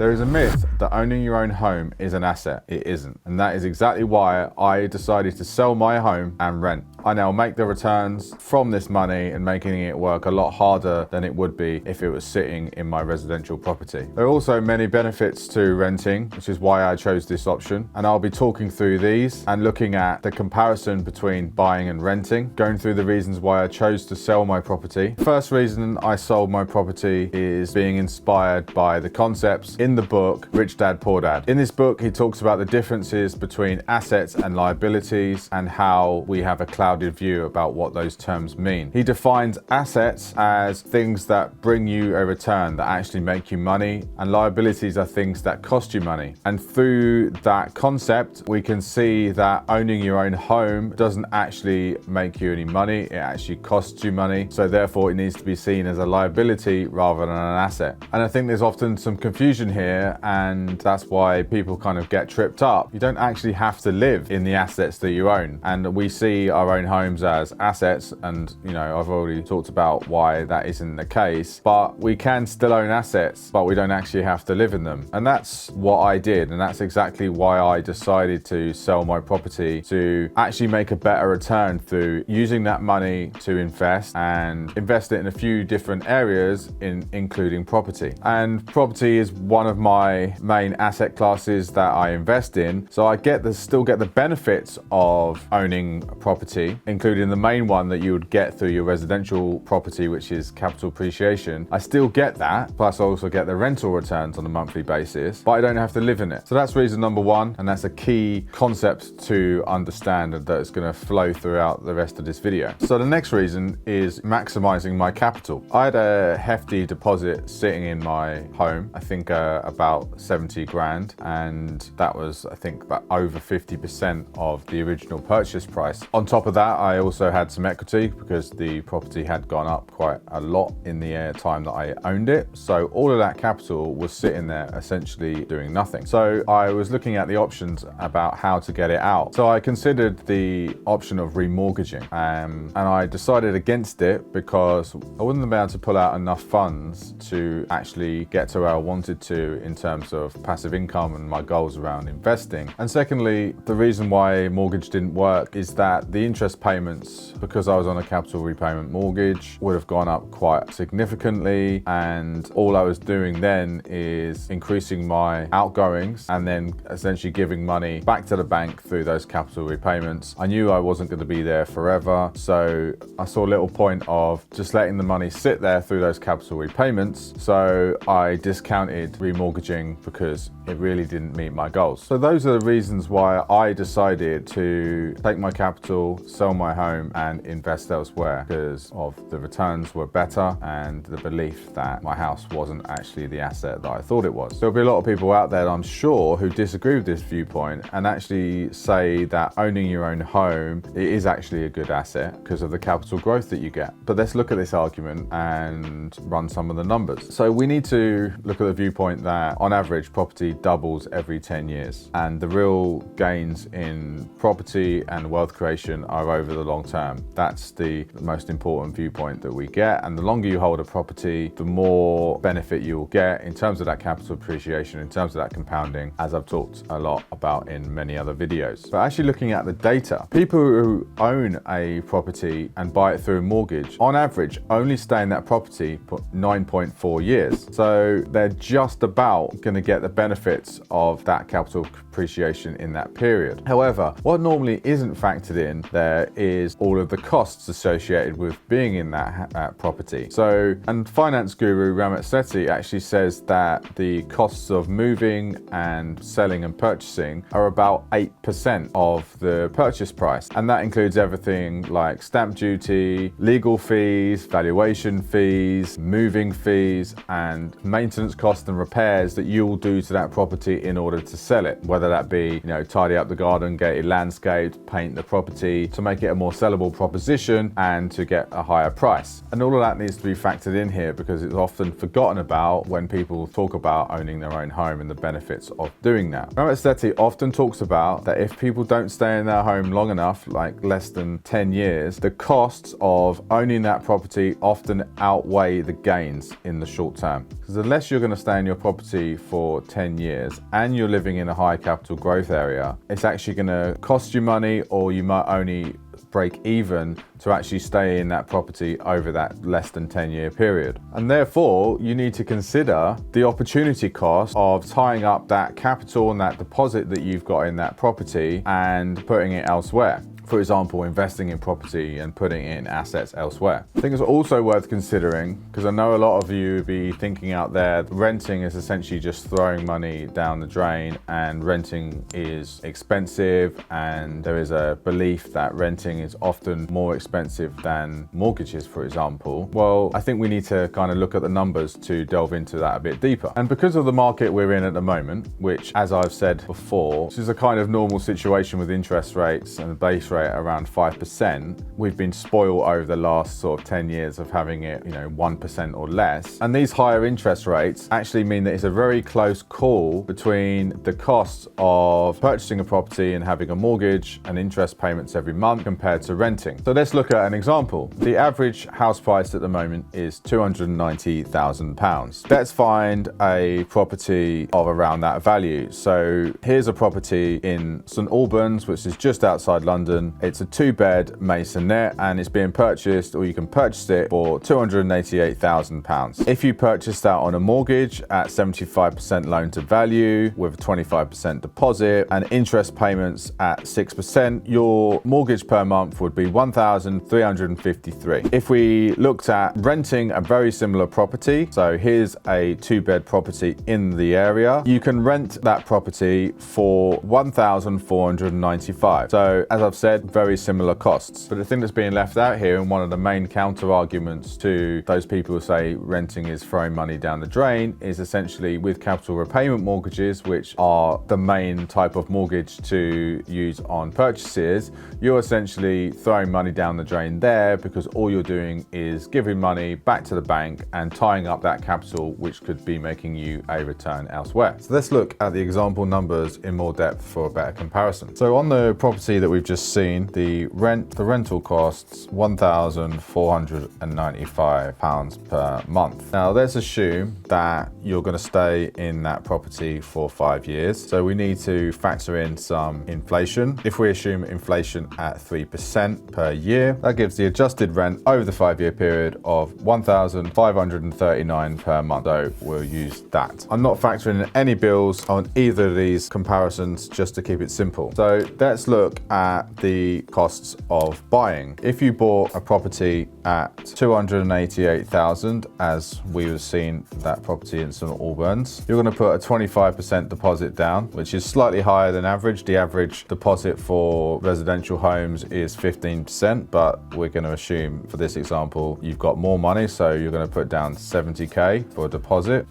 There is a myth that owning your own home is an asset. It isn't. And that is exactly why I decided to sell my home and rent. I now make the returns from this money and making it work a lot harder than it would be if it was sitting in my residential property. There are also many benefits to renting, which is why I chose this option. And I'll be talking through these and looking at the comparison between buying and renting, going through the reasons why I chose to sell my property. First reason I sold my property is being inspired by the concepts in the book Rich Dad Poor Dad. In this book, he talks about the differences between assets and liabilities and how we have a clouded view about what those terms mean. He defines assets as things that bring you a return, that actually make you money, and liabilities are things that cost you money. And through that concept, we can see that owning your own home doesn't actually make you any money, it actually costs you money. So therefore it needs to be seen as a liability rather than an asset. And I think there's often some confusion here, and that's why people kind of get tripped up. You don't actually have to live in the assets that you own. And we see our own homes as assets, and I've already talked about why that isn't the case, but we can still own assets, but we don't actually have to live in them. And that's what I did, and that's exactly why I decided to sell my property, to actually make a better return through using that money to invest it in a few different areas, including property. And property is one of my main asset classes that I invest in, so I still get the benefits of owning a property, including the main one that you would get through your residential property, which is capital appreciation. I still get that, plus I also get the rental returns on a monthly basis, but I don't have to live in it. So that's reason number one, and that's a key concept to understand and that is going to flow throughout the rest of this video. So the next reason is maximizing my capital. I had a hefty deposit sitting in my home, I think about 70 grand, and that was, I think, about over 50% of the original purchase price. On top of that, I also had some equity because the property had gone up quite a lot in the time that I owned it. So all of that capital was sitting there essentially doing nothing. So I was looking at the options about how to get it out. So I considered the option of remortgaging, and I decided against it because I wouldn't be able to pull out enough funds to actually get to where I wanted to in terms of passive income and my goals around investing. And secondly, the reason why mortgage didn't work is that the interest payments, because I was on a capital repayment mortgage, would have gone up quite significantly, and all I was doing then is increasing my outgoings and then essentially giving money back to the bank through those capital repayments. I knew I wasn't going to be there forever, so I saw little point of just letting the money sit there through those capital repayments, so I discounted remortgaging because it really didn't meet my goals. So those are the reasons why I decided to take my capital, sell my home and invest elsewhere, because of the returns were better and the belief that my house wasn't actually the asset that I thought it was. There'll be a lot of people out there, I'm sure, who disagree with this viewpoint and actually say that owning your own home, it is actually a good asset because of the capital growth that you get. But let's look at this argument and run some of the numbers. So we need to look at the viewpoint that on average property doubles every 10 years, and the real gains in property and wealth creation are over the long term. That's the most important viewpoint that we get, and the longer you hold a property, the more benefit you will get in terms of that capital appreciation, in terms of that compounding, as I've talked a lot about in many other videos. But actually looking at the data, people who own a property and buy it through a mortgage, on average only stay in that property for 9.4 years. So they're just about going to get the benefits of that capital appreciation in that period. However, what normally isn't factored in there is all of the costs associated with being in that property. So, and finance guru Ramit Sethi actually says that the costs of moving and selling and purchasing are about 8% of the purchase price. And that includes everything like stamp duty, legal fees, valuation fees, moving fees, and maintenance costs and repairs that you will do to that property in order to sell it, whether that be, tidy up the garden, get it landscaped, paint the property to make it a more sellable proposition and to get a higher price. And all of that needs to be factored in here because it's often forgotten about when people talk about owning their own home and the benefits of doing that. Ramit Sethi often talks about that if people don't stay in their home long enough, like less than 10 years, the costs of owning that property often outweigh the gains in the short term. Because unless you're going to stay in your property property for 10 years and you're living in a high capital growth area, it's actually going to cost you money, or you might only break even to actually stay in that property over that less than 10-year period. And therefore, you need to consider the opportunity cost of tying up that capital and that deposit that you've got in that property and putting it elsewhere. For example, investing in property and putting in assets elsewhere. I think it's also worth considering, because I know a lot of you would be thinking out there, renting is essentially just throwing money down the drain, and renting is expensive, and there is a belief that renting is often more expensive than mortgages, for example. Well, I think we need to kind of look at the numbers to delve into that a bit deeper. And because of the market we're in at the moment, which, as I've said before, this is a kind of normal situation with interest rates and the base rate around 5%. We've been spoiled over the last sort of 10 years of having it, 1% or less. And these higher interest rates actually mean that it's a very close call between the costs of purchasing a property and having a mortgage and interest payments every month compared to renting. So let's look at an example. The average house price at the moment is £290,000. Let's find a property of around that value. So here's a property in St Albans, which is just outside London. It's a 2-bed masonette and it's being purchased, or you can purchase it for £288,000. If you purchase that on a mortgage at 75% loan to value with a 25% deposit and interest payments at 6%, your mortgage per month would be £1,353. If we looked at renting a very similar property, so here's a 2-bed property in the area, you can rent that property for £1,495. So as I've said, very similar costs. But the thing that's being left out here, and one of the main counter arguments to those people who say renting is throwing money down the drain, is essentially with capital repayment mortgages, which are the main type of mortgage to use on purchases, you're essentially throwing money down the drain there, because all you're doing is giving money back to the bank and tying up that capital, which could be making you a return elsewhere. So let's look at the example numbers in more depth for a better comparison. So on the property that we've just seen, the rental costs £1,495 per month. Now let's assume that you're going to stay in that property for 5 years. So we need to factor in some inflation. If we assume inflation at 3% per year, that gives the adjusted rent over the 5-year period of £1,539 per month. So we'll use that. I'm not factoring in any bills on either of these comparisons, just to keep it simple. So let's look at the costs of buying. If you bought a property at £288,000, as we have seen that property in St Albans, you're going to put a 25% deposit down, which is slightly higher than average. The average deposit for residential homes is 15%, but we're going to assume for this example you've got more money, so you're going to put down 70k for a deposit.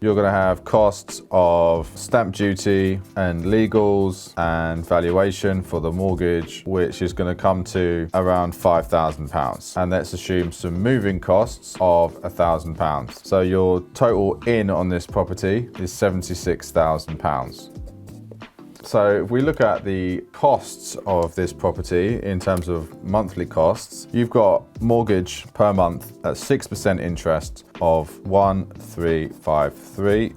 You're going to have costs of stamp duty and legals and valuation for the mortgage, which is going to come to around £5,000. And let's assume some moving costs of £1,000. So your total in on this property is £76,000. So if we look at the costs of this property in terms of monthly costs, you've got mortgage per month at 6% interest of 1,353.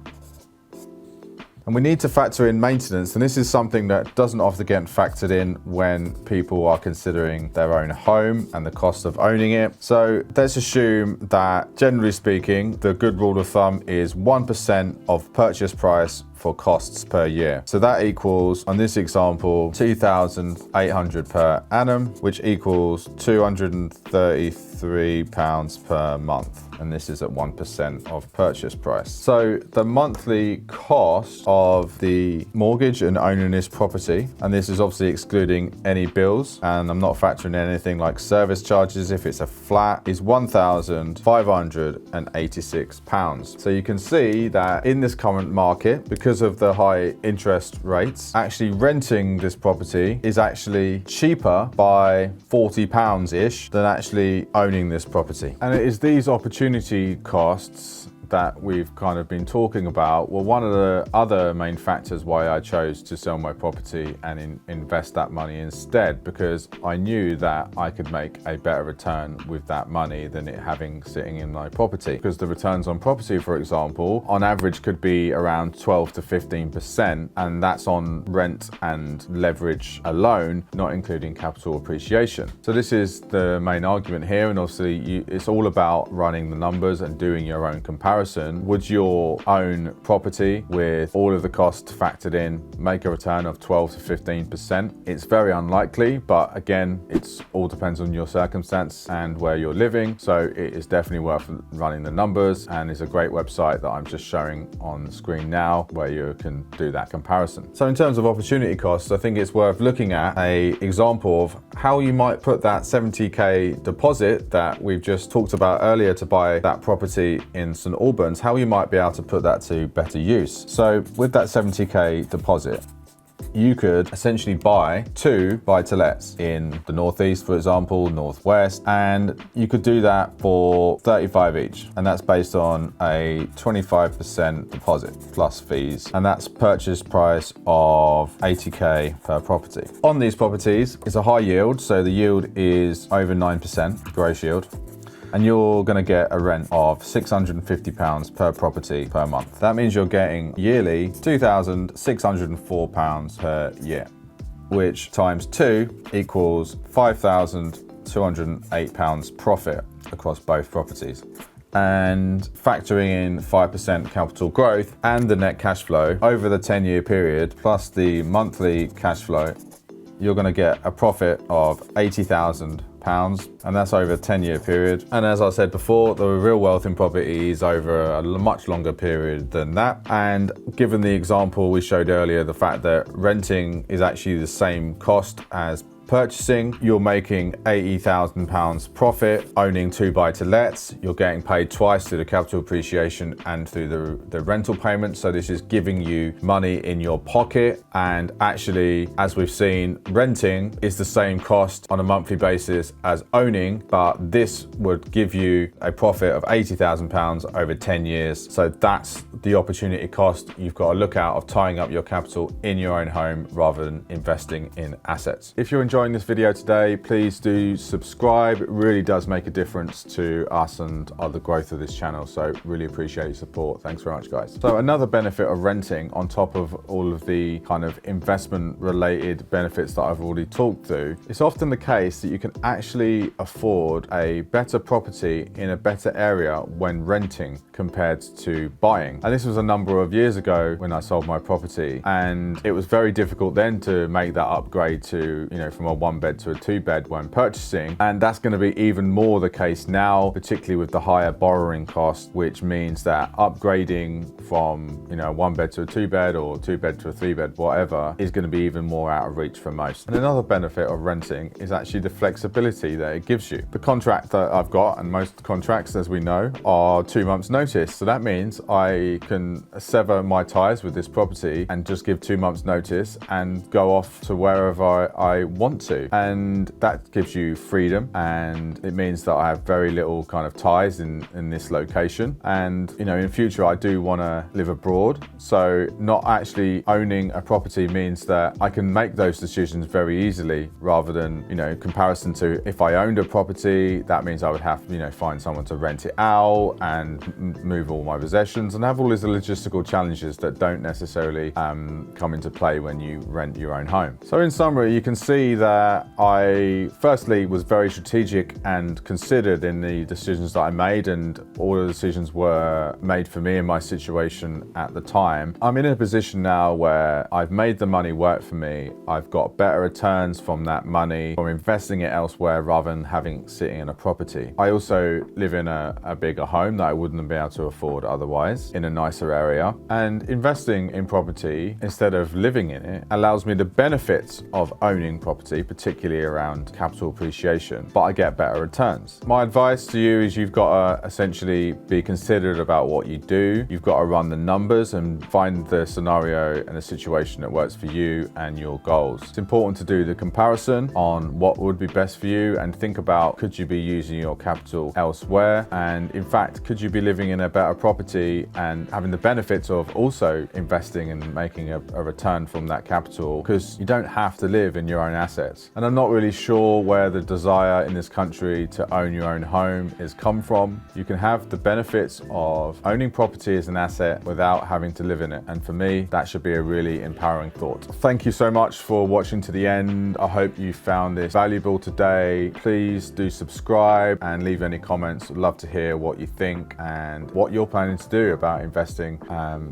And we need to factor in maintenance, and this is something that doesn't often get factored in when people are considering their own home and the cost of owning it. So let's assume that, generally speaking, the good rule of thumb is 1% of purchase price for costs per year. So that equals, on this example, £2,800 per annum, which equals £233 per month. And this is at 1% of purchase price. So the monthly cost of the mortgage and owning this property, and this is obviously excluding any bills, and I'm not factoring in anything like service charges if it's a flat, is £1,586. So you can see that in this current market, because of the high interest rates, actually renting this property is actually cheaper by £40-ish than actually owning this property. And it is these opportunity costs that we've kind of been talking about, well, one of the other main factors why I chose to sell my property and invest that money instead, because I knew that I could make a better return with that money than it having sitting in my property. Because the returns on property, for example, on average could be around 12 to 15%, and that's on rent and leverage alone, not including capital appreciation. So this is the main argument here, and obviously it's all about running the numbers and doing your own comparison. Would your own property, with all of the costs factored in, make a return of 12 to 15%? It's very unlikely, but again, it's all depends on your circumstance and where you're living. So it is definitely worth running the numbers, and it's a great website that I'm just showing on the screen now where you can do that comparison. So in terms of opportunity costs, I think it's worth looking at an example of how you might put that 70k deposit that we've just talked about earlier to buy that property in St Albans, how you might be able to put that to better use. So with that 70k deposit, you could essentially buy 2 buy-to-lets in the northeast, for example, northwest, and you could do that for 35 each, and that's based on a 25% deposit plus fees, and that's purchase price of 80k per property. On these properties, it's a high yield, so the yield is over 9% gross yield, and you're going to get a rent of £650 per property per month. That means you're getting yearly £2,604 per year, which times 2 equals £5,208 profit across both properties. And factoring in 5% capital growth and the net cash flow over the 10-year period, plus the monthly cash flow, you're going to get a profit of £80,000, and that's over a 10-year period. And as I said before, the real wealth in property is over a much longer period than that. And given the example we showed earlier, the fact that renting is actually the same cost as purchasing, you're making £80,000 profit owning 2 buy-to-lets. You're getting paid twice through the capital appreciation and through the rental payment. So this is giving you money in your pocket. And actually, as we've seen, renting is the same cost on a monthly basis as owning, but this would give you a profit of £80,000 over 10 years. So that's the opportunity cost you've got to look at of tying up your capital in your own home rather than investing in assets. If you're enjoying this video today, please do subscribe. It really does make a difference to us and the growth of this channel, so really appreciate your support. Thanks very much, guys. So another benefit of renting, on top of all of the kind of investment related benefits that I've already talked through, it's often the case that you can actually afford a better property in a better area when renting compared to buying. And this was a number of years ago when I sold my property, and it was very difficult then to make that upgrade to, from a 1-bed to a 2-bed when purchasing. And that's going to be even more the case now, particularly with the higher borrowing cost, which means that upgrading from, a 1-bed to a 2-bed or 2-bed to a 3-bed, whatever, is going to be even more out of reach for most. And another benefit of renting is actually the flexibility that it gives you. The contract that I've got, and most contracts, as we know, are 2 months notice. So that means I can sever my ties with this property and just give 2 months notice and go off to wherever I want to. And that gives you freedom, and it means that I have very little kind of ties in this location. And in future I do want to live abroad, so not actually owning a property means that I can make those decisions very easily, rather than comparison to if I owned a property, that means I would have find someone to rent it out and move all my possessions and have all these logistical challenges that don't necessarily come into play when you rent your own home. So in summary, you can see that I firstly was very strategic and considered in the decisions that I made, and all the decisions were made for me in my situation at the time. I'm in a position now where I've made the money work for me. I've got better returns from that money, from investing it elsewhere rather than having sitting in a property. I also live in a bigger home that I wouldn't be able to afford otherwise, in a nicer area. And investing in property instead of living in it allows me the benefits of owning property property, particularly around capital appreciation, but I get better returns. My advice to you is you've got to essentially be considerate about what you do. You've got to run the numbers and find the scenario and the situation that works for you and your goals. It's important to do the comparison on what would be best for you and think about, could you be using your capital elsewhere? And in fact, could you be living in a better property and having the benefits of also investing and making a return from that capital? Because you don't have to live in your own assets. And I'm not really sure where the desire in this country to own your own home has come from. You can have the benefits of owning property as an asset without having to live in it. And for me, that should be a really empowering thought. Thank you so much for watching to the end. I hope you found this valuable today. Please do subscribe and leave any comments. I'd love to hear what you think and what you're planning to do about investing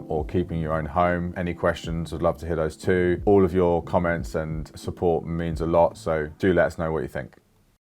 or keeping your own home. Any questions, I'd love to hear those too. All of your comments and support means a lot, so do let us know what you think.